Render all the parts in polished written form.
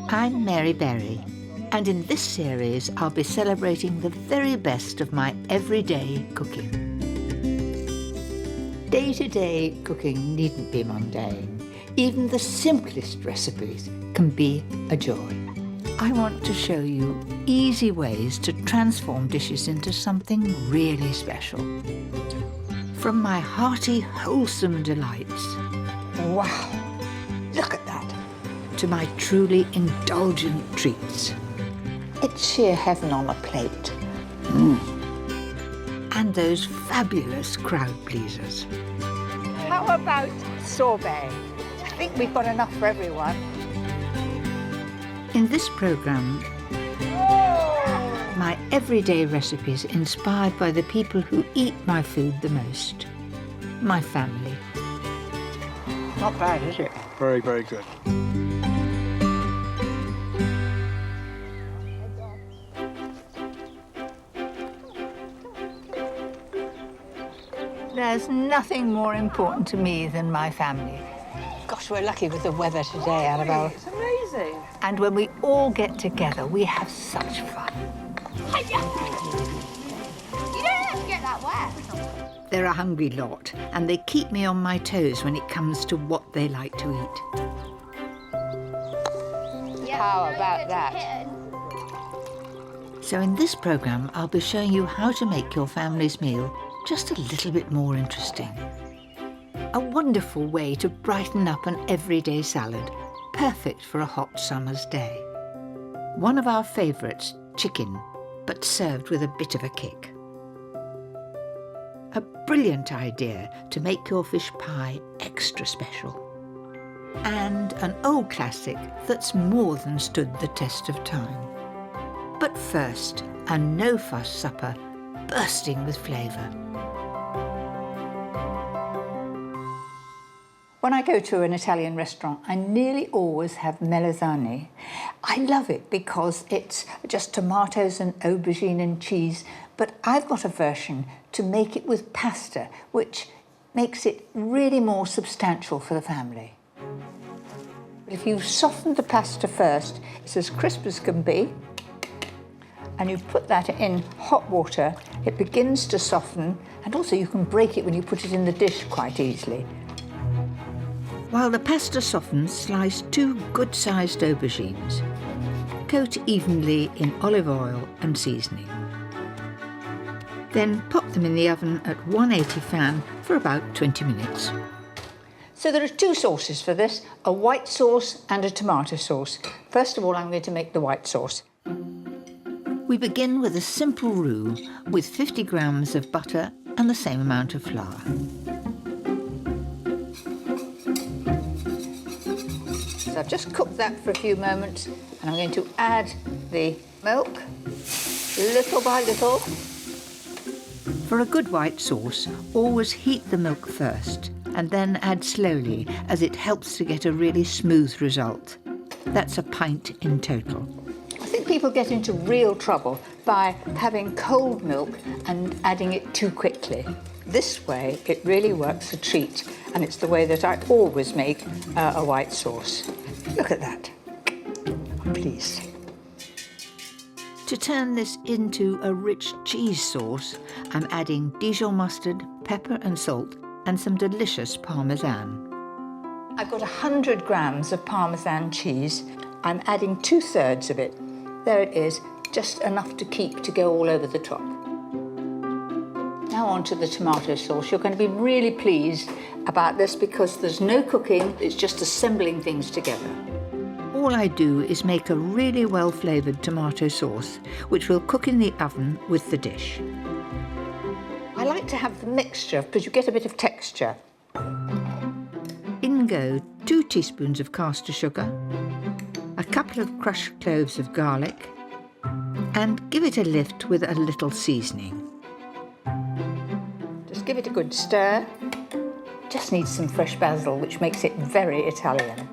I'm Mary Berry, and in this series I'll be celebrating the very best of my everyday cooking. Day-to-day cooking needn't be mundane. Even the simplest recipes can be a joy. I want to show you easy ways to transform dishes into something really special. From my hearty, wholesome delights, wow, look at that, to my truly indulgent treats. It's sheer heaven on a plate. And those fabulous crowd pleasers. How about sorbet? I think we've got enough for everyone. In this programme, my everyday recipes inspired by the people who eat my food the most. My family. Not bad, is it? Very, very good. There's nothing more important to me than my family. Gosh, we're lucky with the weather today, Annabelle. It's amazing. And when we all get together, we have such fun. You don't have to get that wet. They're a hungry lot, and they keep me on my toes when it comes to what they like to eat. How about that? So in this programme, I'll be showing you how to make your family's meal just a little bit more interesting. A wonderful way to brighten up an everyday salad, perfect for a hot summer's day. One of our favourites, chicken, but served with a bit of a kick. A brilliant idea to make your fish pie extra special. And an old classic that's more than stood the test of time. But first, a no-fuss supper bursting with flavour. When I go to an Italian restaurant, I nearly always have Melanzane. I love it because it's just tomatoes and aubergine and cheese, but I've got a version to make it with pasta, which makes it really more substantial for the family. If you soften the pasta first, it's as crisp as can be, and you put that in hot water, it begins to soften, and also you can break it when you put it in the dish quite easily. While the pasta softens, slice 2 good-sized aubergines. Coat evenly in olive oil and seasoning. Then pop them in the oven at 180 fan for about 20 minutes. So there are 2 sauces for this, a white sauce and a tomato sauce. First of all, I'm going to make the white sauce. We begin with a simple roux with 50 grams of butter and the same amount of flour. So I've just cooked that for a few moments, and I'm going to add the milk, little by little. For a good white sauce, always heat the milk first, and then add slowly, as it helps to get a really smooth result. That's a pint in total. I think people get into real trouble by having cold milk and adding it too quickly. This way, it really works a treat, and it's the way that I always make a white sauce. Look at that. I'm pleased. To turn this into a rich cheese sauce, I'm adding Dijon mustard, pepper and salt, and some delicious Parmesan. I've got 100 grams of Parmesan cheese. I'm adding 2/3 of it. There it is, just enough to keep to go all over the top. Now on to the tomato sauce. You're going to be really pleased about this because there's no cooking, it's just assembling things together. All I do is make a really well-flavoured tomato sauce, which will cook in the oven with the dish. I like to have the mixture because you get a bit of texture. In go 2 teaspoons of caster sugar, a couple of crushed cloves of garlic, and give it a lift with a little seasoning. Just give it a good stir. Just needs some fresh basil, which makes it very Italian.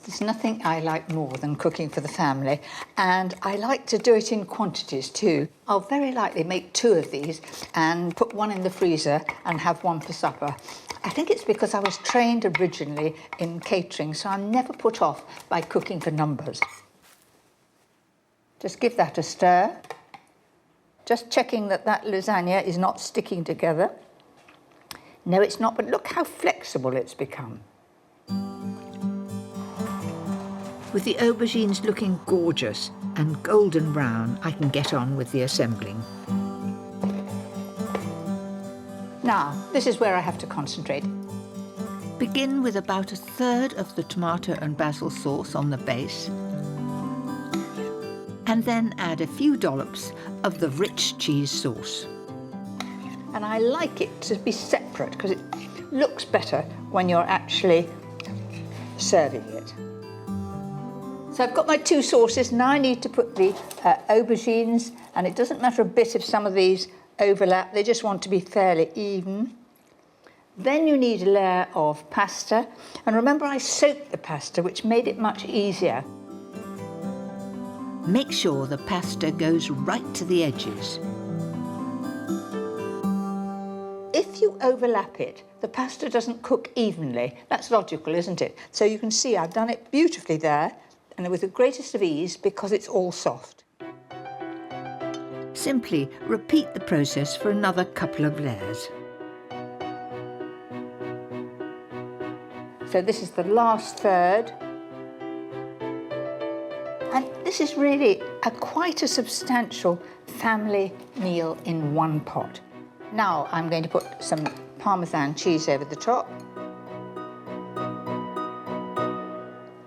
There's nothing I like more than cooking for the family, and I like to do it in quantities too. I'll very likely make 2 of these and put one in the freezer and have one for supper. I think it's because I was trained originally in catering, so I'm never put off by cooking for numbers. Just give that a stir. Just checking that that lasagna is not sticking together. No, it's not, but look how flexible it's become. With the aubergines looking gorgeous and golden brown, I can get on with the assembling. Now, this is where I have to concentrate. Begin with about 1/3 of the tomato and basil sauce on the base, and then add a few dollops of the rich cheese sauce. And I like it to be separate because it looks better when you're actually serving it. So I've got my 2 sauces. Now I need to put the aubergines, and it doesn't matter a bit if some of these overlap, they just want to be fairly even. Then you need a layer of pasta, and remember I soaked the pasta, which made it much easier. Make sure the pasta goes right to the edges. If you overlap it, the pasta doesn't cook evenly. That's logical, isn't it? So you can see I've done it beautifully there, and with the greatest of ease because it's all soft. Simply repeat the process for another couple of layers. So this is the last third. And this is really quite a substantial family meal in one pot. Now I'm going to put some Parmesan cheese over the top.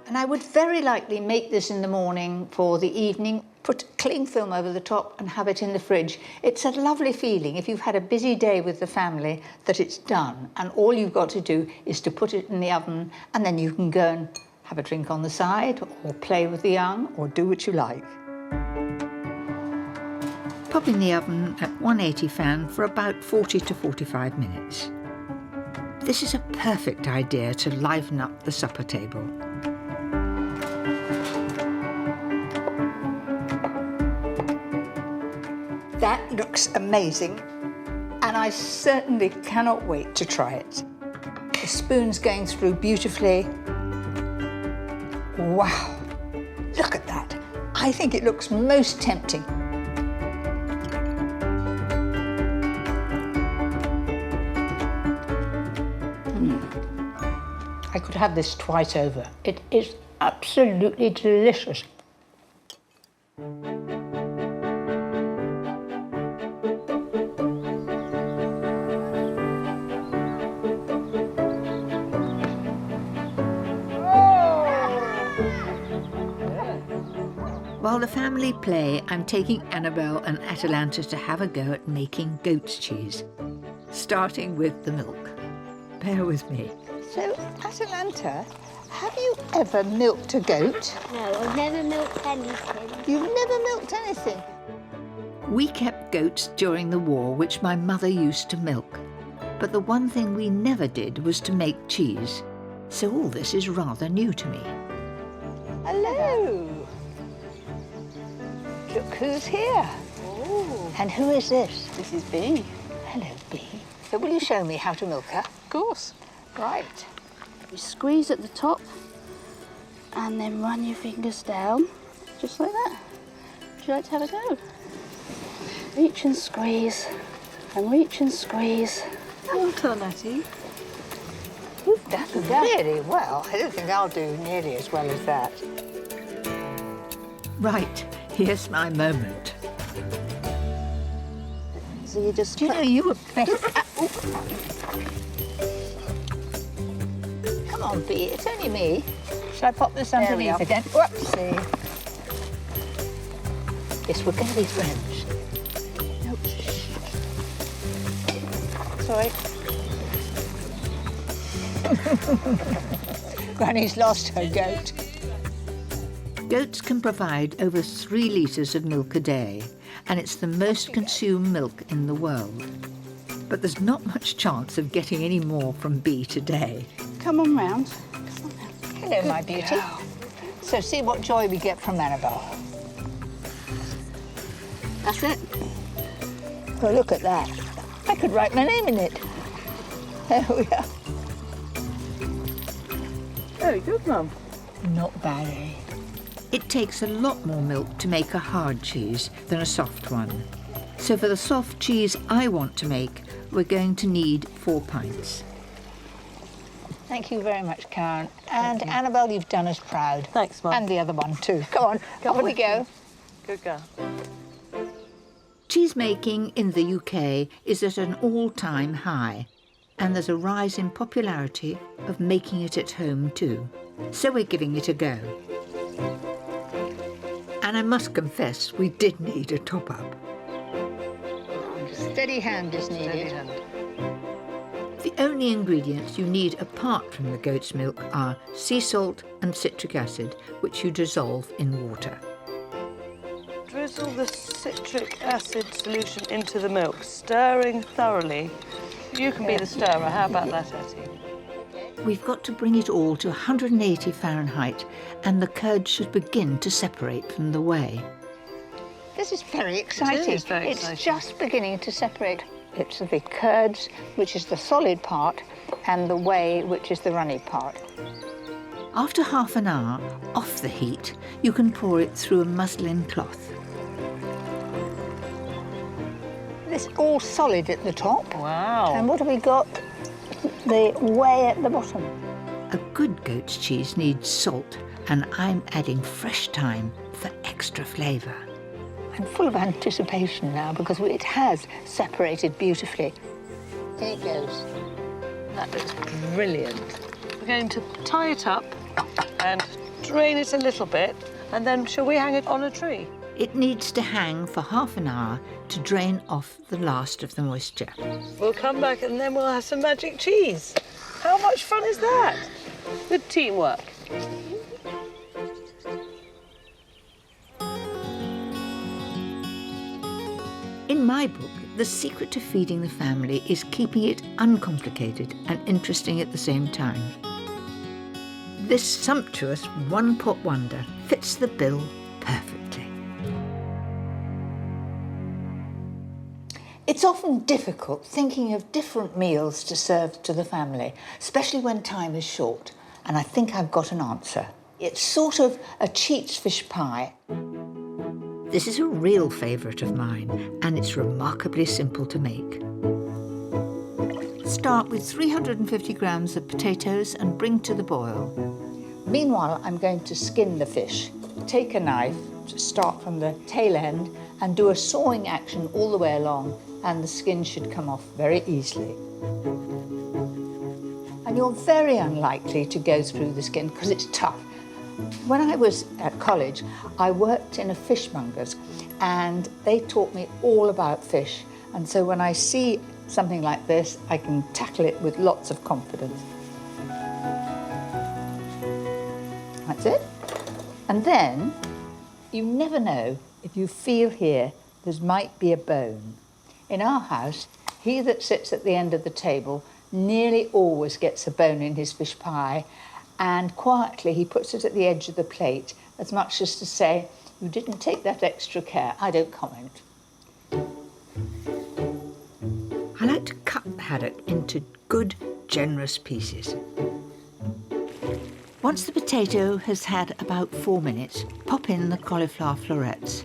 And I would very likely make this in the morning for the evening, put cling film over the top and have it in the fridge. It's a lovely feeling if you've had a busy day with the family that it's done, and all you've got to do is to put it in the oven, and then you can go and have a drink on the side or play with the young or do what you like. Pop in the oven at 180 fan for about 40 to 45 minutes. This is a perfect idea to liven up the supper table. That looks amazing, and I certainly cannot wait to try it. The spoon's going through beautifully. Wow, look at that. I think it looks most tempting. I could have this twice over. It is absolutely delicious. While the family play, I'm taking Annabelle and Atalanta to have a go at making goat's cheese, starting with the milk. Bear with me. So, Atalanta, have you ever milked a goat? No, I've never milked anything. You've never milked anything? We kept goats during the war, which my mother used to milk. But the one thing we never did was to make cheese. So all this is rather new to me. Hello. Look who's here. Oh. And who is this? This is Bee. Hello, Bee. So will you show me how to milk her? Of course. Right. You squeeze at the top and then run your fingers down, just like that. Would you like to have a go? Reach and squeeze, and reach and squeeze. Well done, Atty. You've done really well. I don't think I'll do nearly as well as that. Right, here's my moment. So you just... Do you know you were better... Come on, Bee, it's only me. Shall I pop this underneath again? Whoopsie. Yes, we're going to be friends. Nope. Sorry. Granny's lost her goat. Goats can provide over 3 litres of milk a day, and it's the most consumed milk in the world. But there's not much chance of getting any more from Bee today. Come on round. Come on round. Hello, my beauty. Girl. So see what joy we get from Annabelle. That's it. Oh, look at that. I could write my name in it. There we are. Very good, Mum. Not bad, eh? It takes a lot more milk to make a hard cheese than a soft one. So for the soft cheese I want to make, we're going to need 4 pints. Thank you very much, Karen. And Annabelle, you've done us proud. Thanks, Mum. And the other one too. Come on, off we go. Good girl. Cheese making in the UK is at an all-time high, and there's a rise in popularity of making it at home too. So we're giving it a go. And I must confess, we did need a top-up. Steady hand is needed. Steady hand. The only ingredients you need apart from the goat's milk are sea salt and citric acid, which you dissolve in water. Drizzle the citric acid solution into the milk, stirring thoroughly. You can be the stirrer. How about that, Etty? We've got to bring it all to 180 Fahrenheit, and the curd should begin to separate from the whey. This is very exciting. It is very exciting. It's just beginning to separate. It's the curds, which is the solid part, and the whey, which is the runny part. After half an hour, off the heat, you can pour it through a muslin cloth. It's all solid at the top. Wow. And what have we got? The whey at the bottom. A good goat's cheese needs salt, and I'm adding fresh thyme for extra flavour. I'm full of anticipation now because it has separated beautifully. Here it goes. That looks brilliant. We're going to tie it up and drain it a little bit, and then shall we hang it on a tree? It needs to hang for half an hour to drain off the last of the moisture. We'll come back and then we'll have some magic cheese. How much fun is that? Good teamwork. In my book, the secret to feeding the family is keeping it uncomplicated and interesting at the same time. This sumptuous one-pot wonder fits the bill perfectly. It's often difficult thinking of different meals to serve to the family, especially when time is short, and I think I've got an answer. It's sort of a cheats fish pie. This is a real favourite of mine, and it's remarkably simple to make. Start with 350 grams of potatoes and bring to the boil. Meanwhile, I'm going to skin the fish. Take a knife, start from the tail end, and do a sawing action all the way along, and the skin should come off very easily. And you're very unlikely to go through the skin because it's tough. When I was at college, I worked in a fishmonger's, and they taught me all about fish. And so when I see something like this, I can tackle it with lots of confidence. That's it. And then, you never know, if you feel here, there might be a bone. In our house, he that sits at the end of the table nearly always gets a bone in his fish pie, and quietly he puts it at the edge of the plate, as much as to say, you didn't take that extra care, I don't comment. I like to cut the haddock into good, generous pieces. Once the potato has had about 4 minutes, pop in the cauliflower florets.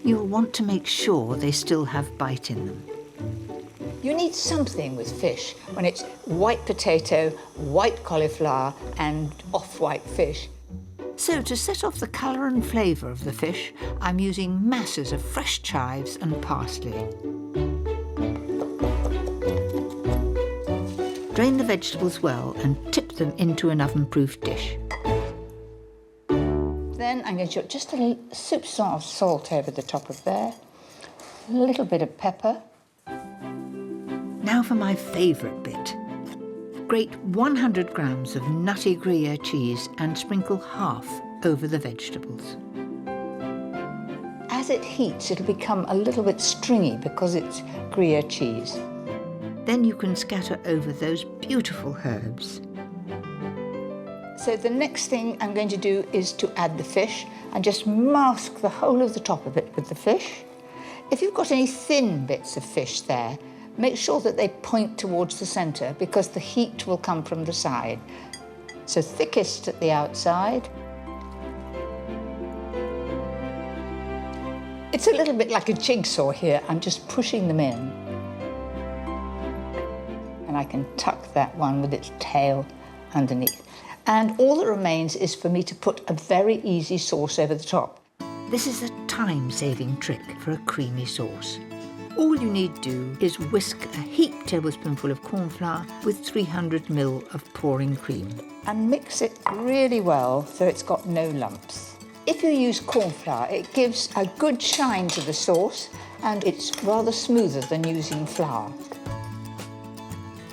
You'll want to make sure they still have bite in them. You need something with fish when it's white potato, white cauliflower and off-white fish. So to set off the colour and flavour of the fish, I'm using masses of fresh chives and parsley. Drain the vegetables well and tip them into an oven-proof dish. Then I'm going to put just a soupçon of salt over the top of there, a little bit of pepper. Now for my favourite bit. Grate 100 grams of nutty Gruyere cheese and sprinkle half over the vegetables. As it heats, it'll become a little bit stringy because it's Gruyere cheese. Then you can scatter over those beautiful herbs. So the next thing I'm going to do is to add the fish and just mask the whole of the top of it with the fish. If you've got any thin bits of fish there, make sure that they point towards the centre because the heat will come from the side. So thickest at the outside. It's a little bit like a jigsaw here. I'm just pushing them in. And I can tuck that one with its tail underneath. And all that remains is for me to put a very easy sauce over the top. This is a time-saving trick for a creamy sauce. All you need to do is whisk a heaped tablespoonful of corn flour with 300 ml of pouring cream and mix it really well so it's got no lumps. If you use corn flour, it gives a good shine to the sauce and it's rather smoother than using flour.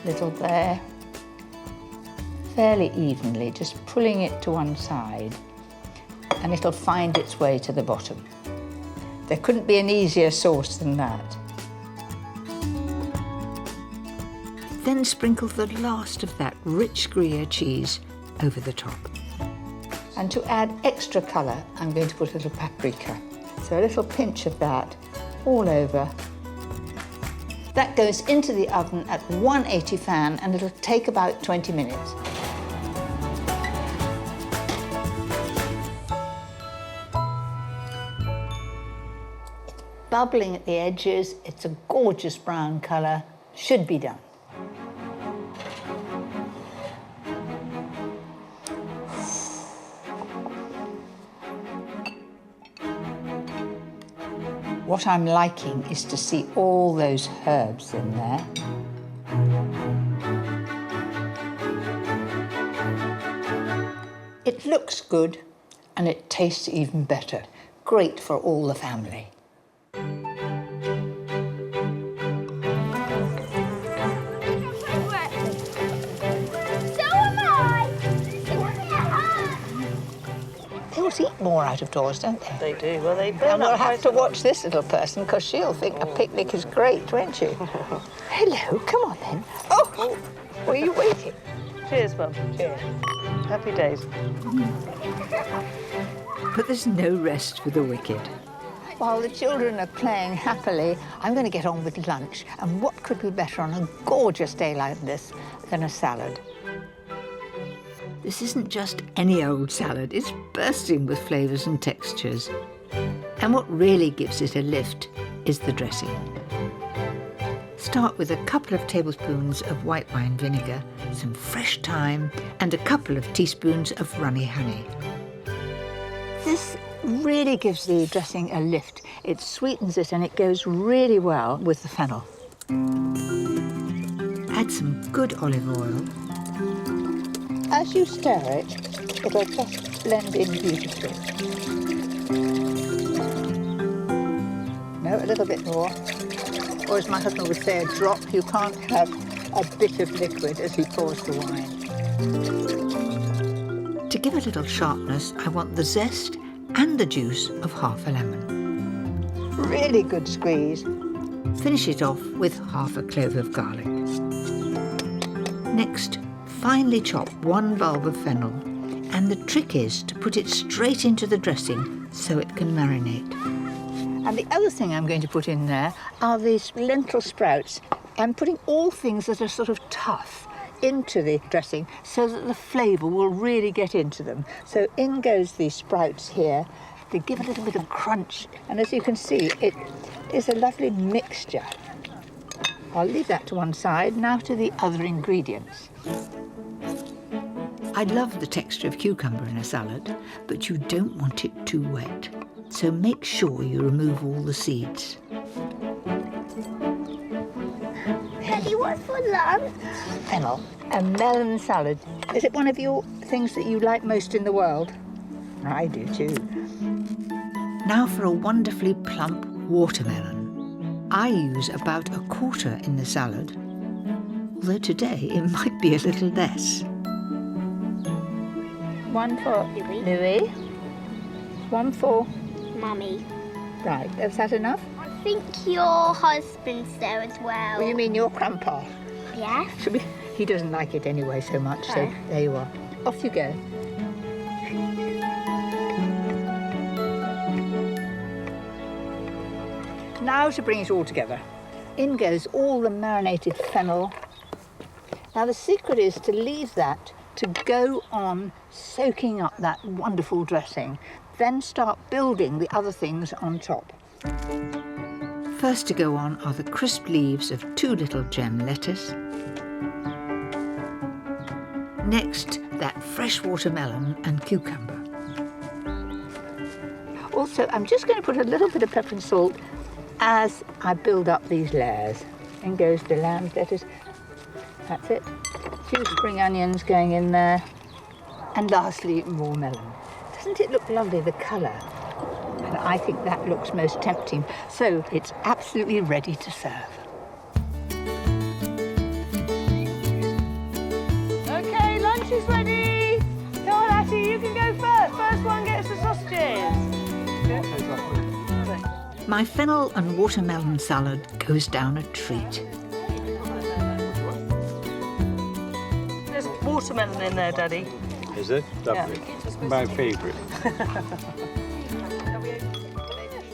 Little there, fairly evenly, just pulling it to one side, and it'll find its way to the bottom. There couldn't be an easier sauce than that. Then sprinkle the last of that rich Gruyere cheese over the top. And to add extra colour, I'm going to put a little paprika. So a little pinch of that all over. That goes into the oven at 180 fan and it'll take about 20 minutes. Bubbling at the edges, it's a gorgeous brown colour, should be done. What I'm liking is to see all those herbs in there. It looks good and it tastes even better. Great for all the family. Eat more out of doors, don't they? They do. Well, they burn And we'll up have to quite a lot. watch this little person because she'll think a picnic is great, won't she? Hello, come on then. Oh, were you waiting? Cheers, Mum. Cheers. Happy days. But there's no rest for the wicked. While the children are playing happily, I'm going to get on with lunch. And what could be better on a gorgeous day like this than a salad? This isn't just any old salad, it's bursting with flavours and textures. And what really gives it a lift is the dressing. Start with a couple of tablespoons of white wine vinegar, some fresh thyme, and a couple of teaspoons of runny honey. This really gives the dressing a lift. It sweetens it and it goes really well with the fennel. Add some good olive oil. As you stir it, it'll just blend in beautifully. No, a little bit more. Or as my husband would say, a drop. You can't have a bit of liquid as he pours the wine. To give a little sharpness, I want the zest and the juice of half a lemon. Really good squeeze. Finish it off with half a clove of garlic. Next, finely chop one bulb of fennel, and the trick is to put it straight into the dressing so it can marinate. And the other thing I'm going to put in there are these lentil sprouts. I'm putting all things that are sort of tough into the dressing so that the flavour will really get into them. So in goes these sprouts here. They give a little bit of crunch, and as you can see, it is a lovely mixture. I'll leave that to one side. Now to the other ingredients. I love the texture of cucumber in a salad, but you don't want it too wet. So make sure you remove all the seeds. Daddy, what's for lunch? Fennel, a melon salad. Is it one of your things that you like most in the world? I do too. Now for a wonderfully plump watermelon. I use about a quarter in the salad, although today it might be a little less. One for Louis. One for Mummy. Right, is that enough? I think your husband's there as well. Well, you mean your grandpa? Yeah. Should we? He doesn't like it anyway so much, so there you are. Off you go. Now to bring it all together. In goes all the marinated fennel. Now the secret is to leave that to go on soaking up that wonderful dressing, then start building the other things on top. First to go on are the crisp leaves of 2 little gem lettuce. Next, that fresh watermelon and cucumber. Also, I'm just going to put a little bit of pepper and salt as I build up these layers. In goes the lamb lettuce. That's it. 2 spring onions going in there. And lastly, raw melon. Doesn't it look lovely, the colour? And I think that looks most tempting. So it's absolutely ready to serve. OK, lunch is ready. Come on, Atty, you can go first. First one gets the sausages. My fennel and watermelon salad goes down a treat. There's watermelon in there, Daddy. Is it? Lovely. Yeah. My favourite.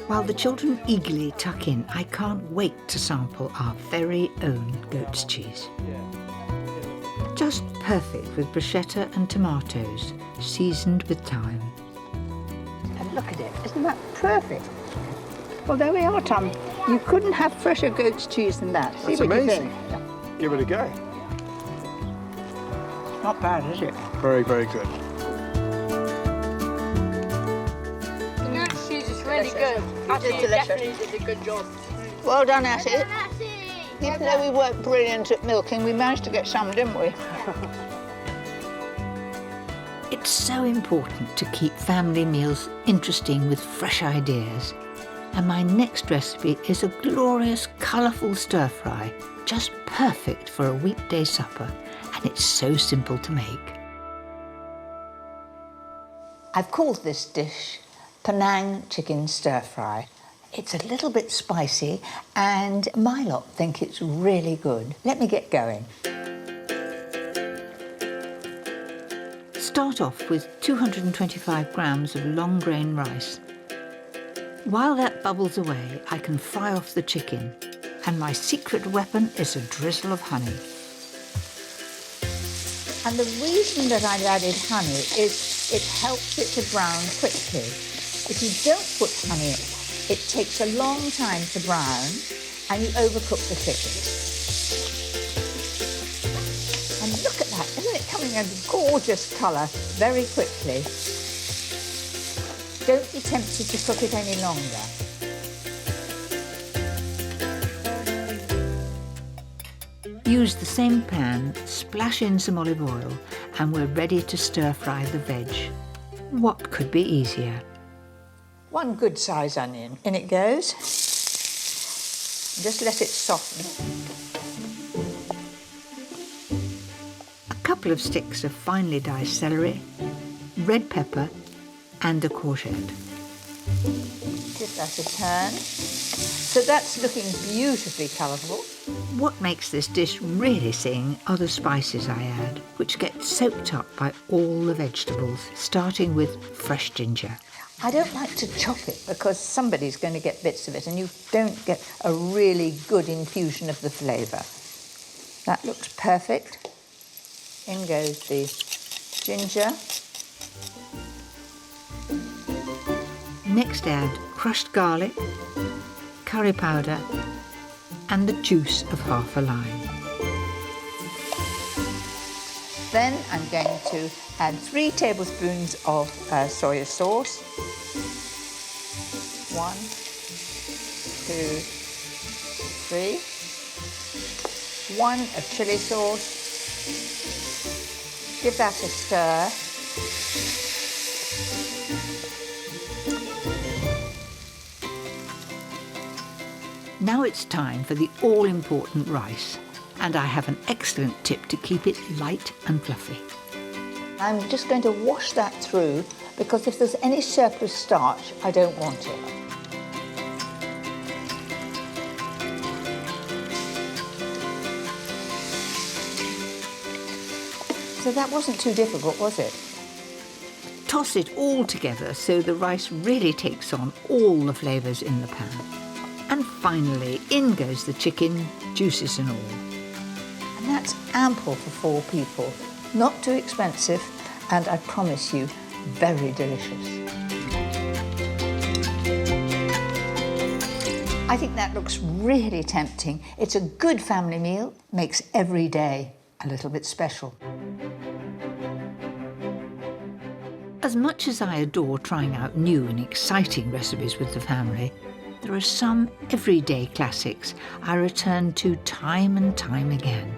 While the children eagerly tuck in, I can't wait to sample our very own goat's cheese. Just perfect with bruschetta and tomatoes, seasoned with thyme. And look at it. Isn't that perfect? Well, there we are, Tom. You couldn't have fresher goat's cheese than that. See That's what you amazing. think? Give it a go. Not bad, is it? Very, very good. The goat's cheese is really good. It's delicious. Definitely did a good job. Well done, Atty. Even though we weren't brilliant at milking, we managed to get some, didn't we? It's so important to keep family meals interesting with fresh ideas. And my next recipe is a glorious, colourful stir-fry, just perfect for a weekday supper, and it's so simple to make. I've called this dish Panang chicken stir-fry. It's a little bit spicy, and my lot think it's really good. Let me get going. Start off with 225 grams of long grain rice. While that bubbles away, I can fry off the chicken, and my secret weapon is a drizzle of honey. And the reason that I've added honey is it helps it to brown quickly. If you don't put honey in, it takes a long time to brown, and you overcook the chicken. And look at that, isn't it coming a gorgeous colour very quickly? Don't be tempted to cook it any longer. Use the same pan, splash in some olive oil, and we're ready to stir-fry the veg. What could be easier? 1 good size onion, in it goes. Just let it soften. A couple of sticks of finely diced celery, red pepper, and a courgette. Give that a turn. So that's looking beautifully colourful. What makes this dish really sing are the spices I add, which get soaked up by all the vegetables, starting with fresh ginger. I don't like to chop it because somebody's going to get bits of it and you don't get a really good infusion of the flavour. That looks perfect. In goes the ginger. Next add crushed garlic, curry powder, and the juice of half a lime. Then I'm going to add 3 tablespoons of soya sauce. 1, 2, 3. 1 of chilli sauce. Give that a stir. Now it's time for the all-important rice, and I have an excellent tip to keep it light and fluffy. I'm just going to wash that through because if there's any surplus starch, I don't want it. So that wasn't too difficult, was it? Toss it all together so the rice really takes on all the flavours in the pan. And finally, in goes the chicken, juices and all. And that's ample for 4 people. Not too expensive, and I promise you, very delicious. I think that looks really tempting. It's a good family meal, makes every day a little bit special. As much as I adore trying out new and exciting recipes with the family, there are some everyday classics I return to time and time again.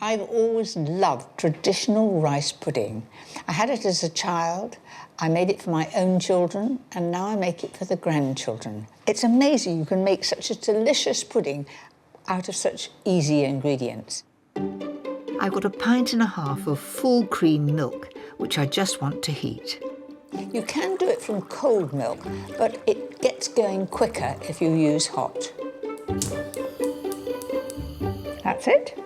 I've always loved traditional rice pudding. I had it as a child, I made it for my own children, and now I make it for the grandchildren. It's amazing you can make such a delicious pudding out of such easy ingredients. I've got 1.5 pints of full cream milk, which I just want to heat. You can do it from cold milk, but it gets going quicker if you use hot. That's it.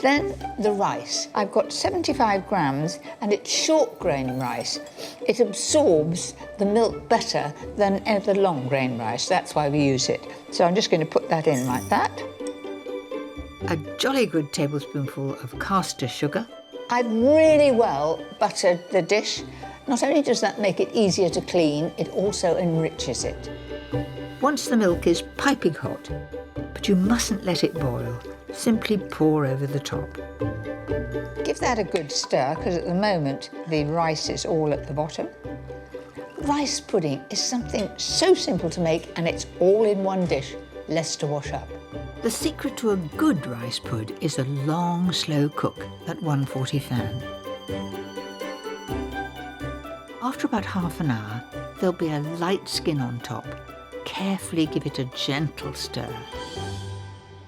Then the rice. I've got 75 grams and it's short grain rice. It absorbs the milk better than the long grain rice. That's why we use it. So I'm just going to put that in like that. A jolly good tablespoonful of caster sugar. I've really well buttered the dish. Not only does that make it easier to clean, it also enriches it. Once the milk is piping hot, but you mustn't let it boil. Simply pour over the top. Give that a good stir, because at the moment the rice is all at the bottom. Rice pudding is something so simple to make, and it's all in one dish, less to wash up. The secret to a good rice pud is a long, slow cook at 140 fan. After about half an hour, there'll be a light skin on top. Carefully give it a gentle stir.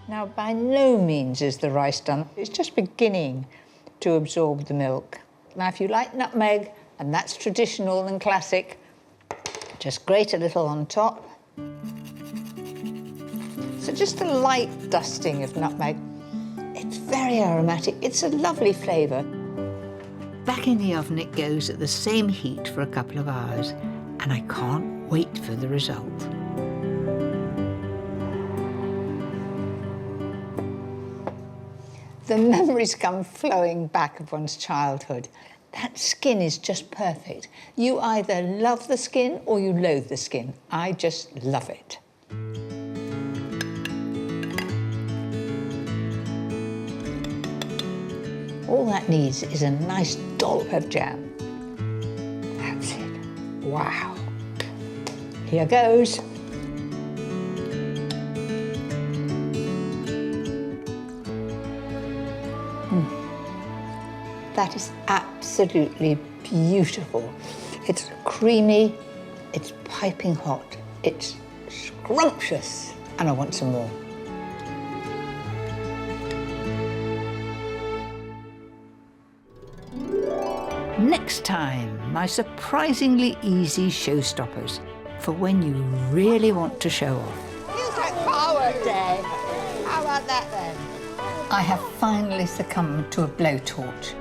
Now, by no means is the rice done. It's just beginning to absorb the milk. Now, if you like nutmeg, and that's traditional and classic, just grate a little on top. So just a light dusting of nutmeg. It's very aromatic. It's a lovely flavour. Back in the oven it goes at the same heat for a couple of hours, and I can't wait for the result. The memories come flowing back of one's childhood. That skin is just perfect. You either love the skin or you loathe the skin. I just love it. All that needs is a nice dollop of jam. That's it. Wow. Here goes. That is absolutely beautiful. It's creamy, it's piping hot, it's scrumptious, and I want some more. Next time, my surprisingly easy showstoppers for when you really want to show off. Feels like firework day. How about that then? I have finally succumbed to a blowtorch.